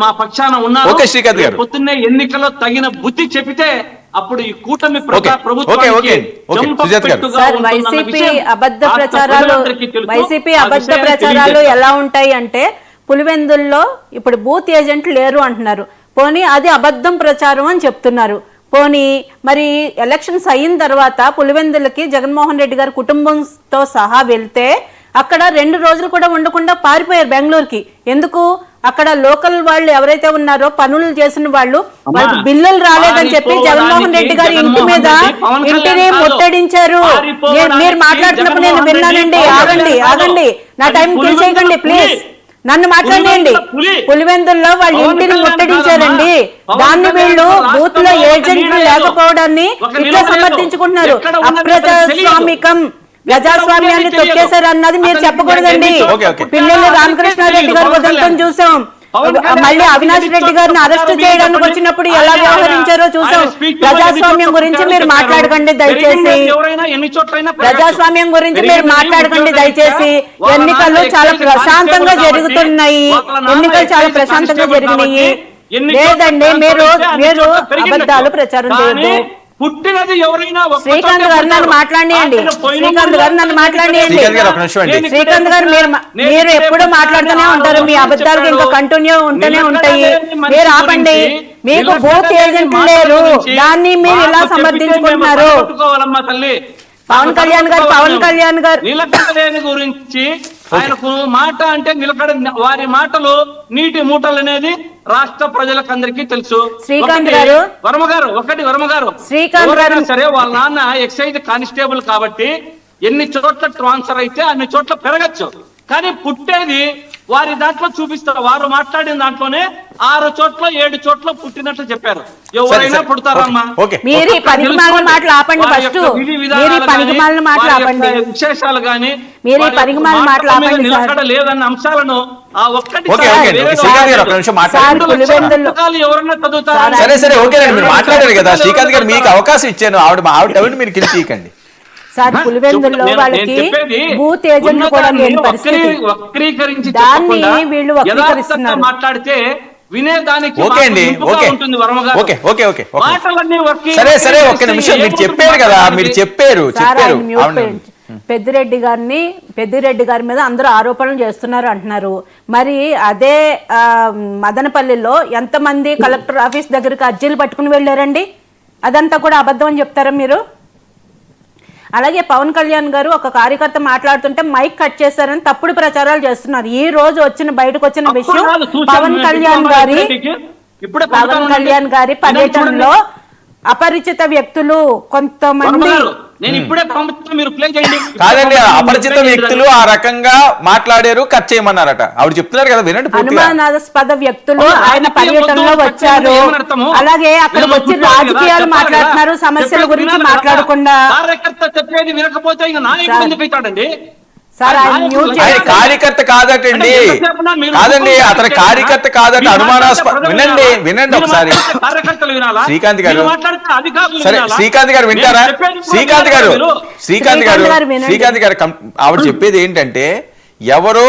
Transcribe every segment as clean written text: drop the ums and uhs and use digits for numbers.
మా పక్షాన ఉన్నారు. పొద్దున్నే ఎన్నికల్లో తగిన బుద్ధి చెప్పితే అప్పుడు ఈ కూటమి వైసీపీ అబద్ధ ప్రచారాలు ఎలా ఉంటాయి అంటే, పులివెందుల్లో ఇప్పుడు బూత్ ఏజెంట్లు లేరు అంటున్నారు. పోనీ అది అబద్ధం ప్రచారం అని చెప్తున్నారు. పోనీ మరి ఎలక్షన్స్ అయిన తర్వాత పులివెందులకి జగన్మోహన్ రెడ్డి గారి కుటుంబంతో సహా వెళ్తే అక్కడ 2 రోజులు కూడా ఉండకుండా పారిపోయారు బెంగళూరుకి. ఎందుకు? అక్కడ లోకల్ వాళ్ళు ఎవరైతే ఉన్నారో పనులు చేసిన వాళ్ళకి బిల్లులు రాలేదని చెప్పి జగన్మోహన్ రెడ్డి గారి ఇంటిని ముట్టడించారు. మీరు మాట్లాడుతున్నప్పుడు నేను విన్నానండి. ఆగండి, నా టైం కిల్ చేయకండి ప్లీజ్, నన్ను మాట్లాడండి. పులివెందుల్లో వాళ్ళ ఇంటిని ముట్టడించారండి. దాన్ని వీళ్ళు బూత్ లో ఏజెంట్లు లేకపోవడాన్ని ఇట్లా సమర్థించుకుంటున్నారు. అప్రజాస్వామికం, ప్రజాస్వామ్యాన్ని తొక్కేశారు అన్నది మీరు చెప్పకూడదండి. పిల్లలు రామకృష్ణారెడ్డి గారు ఉదంతం చూసాం. మళ్ళీ అవినాష్ రెడ్డి గారిని అరెస్ట్ చేయడానికి వచ్చినప్పుడు ఎలా వ్యవహరించారో చూసాం. ప్రజాస్వామ్యం గురించి మీరు మాట్లాడకండి దయచేసి. ప్రజాస్వామ్యం గురించి మీరు మాట్లాడకండి దయచేసి. ఎన్నికలు చాలా ప్రశాంతంగా జరుగుతున్నాయి. లేదండి, మీరు అబద్ధాలు ప్రచారం చేయొద్దు. పుట్టినది ఎవరైనా శ్రీకాంత్ గారు నన్ను మాట్లాడియండి. శ్రీకాంత్ గారు మీరు ఎప్పుడు మాట్లాడుతూనే ఉంటారు. మీ అబద్ధాలు ఇంకా కంటిన్యూ ఉంటూనే ఉంటాయి. మీరు ఆపండి. మీకు బూత్ ఏజెంట్లు లేరు, దాన్ని మీరు ఇలా సమర్థించుకుంటున్నారు. పవన్ కళ్యాణ్ గారు నిలకడలేని గురించి ఆయనకు మాట అంటే నిలకడ, వారి మాటలు నీటి మూటలు అనేది రాష్ట్ర ప్రజలకు అందరికీ తెలుసు. శ్రీకాంత్ గారు వర్మ గారు సరే, వాళ్ళ నాన్న ఎక్సైజ్ కానిస్టేబుల్ కాబట్టి ఎన్ని చోట్ల ట్రాన్స్ఫర్ అయితే అన్ని చోట్ల పెరగచ్చు. కానీ పుట్టేది వారి దాంట్లో చూపిస్తారు. వారు మాట్లాడిన దాంట్లోనే 6 చోట్ల 7 చోట్ల పుట్టినట్లు చెప్పారు. ఎవరైనా పుడతారమ్మా. విశేషాలు గానీ నిలకడ లేదన్న అంశాలను ఆ ఒక్కటి ఎవరన్నా చదువుతారు. సరే మీరు మాట్లాడారు కదా శ్రీకాంత్ గారు, మీకు అవకాశం ఇచ్చాను. ఆవిడ మీరు కిలిచీకండి సార్. పులివెందుల్లో వాళ్ళకి బూత్ ఏజెంట్లు కూడా లేని పరిస్థితి. వక్రీకరించి వీళ్ళు వక్రీకరిస్తున్నారు. మాట్లాడితే వినేదానికి సరే ఒక్క నిమిషం. మీరు చెప్పారు కదా, మీరు చెప్పారు. పెద్దిరెడ్డి గారి మీద అందరూ ఆరోపణలు చేస్తున్నారు అంటున్నారు. మరి అదే మదనపల్లిలో ఎంతమంది కలెక్టర్ ఆఫీస్ దగ్గరికి అర్జీలు పట్టుకుని వెళ్ళారండి? అదంతా కూడా అబద్ధం అని చెప్తారా మీరు? అలాగే పవన్ కళ్యాణ్ గారు ఒక కార్యకర్త మాట్లాడుతుంటే మైక్ కట్ చేశారని తప్పుడు ప్రచారాలు చేస్తున్నారు. ఈ రోజు బయటకు వచ్చిన విషయం, పవన్ కళ్యాణ్ గారి పర్యటనలో అపరిచిత వ్యక్తులు కొంతమంది కాదండి, అపరిచిత వ్యక్తులు ఆ రకంగా మాట్లాడారు, కట్ చేయమన్నారట. ఆవిడ చెప్తున్నారు కదా, వినండి. అనుమానాస్పద వ్యక్తులు ఆయన పర్యటనలో వచ్చారు. అలాగే అక్కడ వచ్చి రాజకీయాలు మాట్లాడుతున్నారు, సమస్యల గురించి మాట్లాడకుండా. చెప్పేది వినకపోతే కార్యకర్త కాదటండి, కాదండి, అతని కార్యకర్త కాదట, అనుమానాస్పద. వినండి ఒకసారి శ్రీకాంత్ గారు. సరే శ్రీకాంత్ గారు వింటారా? శ్రీకాంత్ గారు ఆవిడ చెప్పేది ఏంటంటే, ఎవరో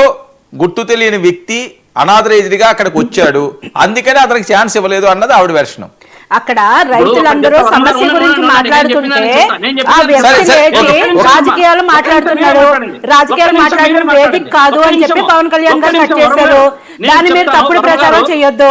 గుర్తు తెలియని వ్యక్తి అనాథరైజ్డ్ గా అక్కడికి వచ్చాడు, అందుకని అతనికి ఛాన్స్ ఇవ్వలేదు అన్నది ఆవిడ వెర్షన్. అక్కడ రైతులందరూ సమస్య గురించి మాట్లాడుతుంటే ఆ వ్యక్తి రాజకీయాలు మాట్లాడుతున్నాడు, రాజకీయాలు మాట్లాడడం వేదిక కాదు అని చెప్పి పవన్ కళ్యాణ్ గారు కట్ చేశారు. దాన్ని మీరు తప్పుడు ప్రచారం చేయొద్దు.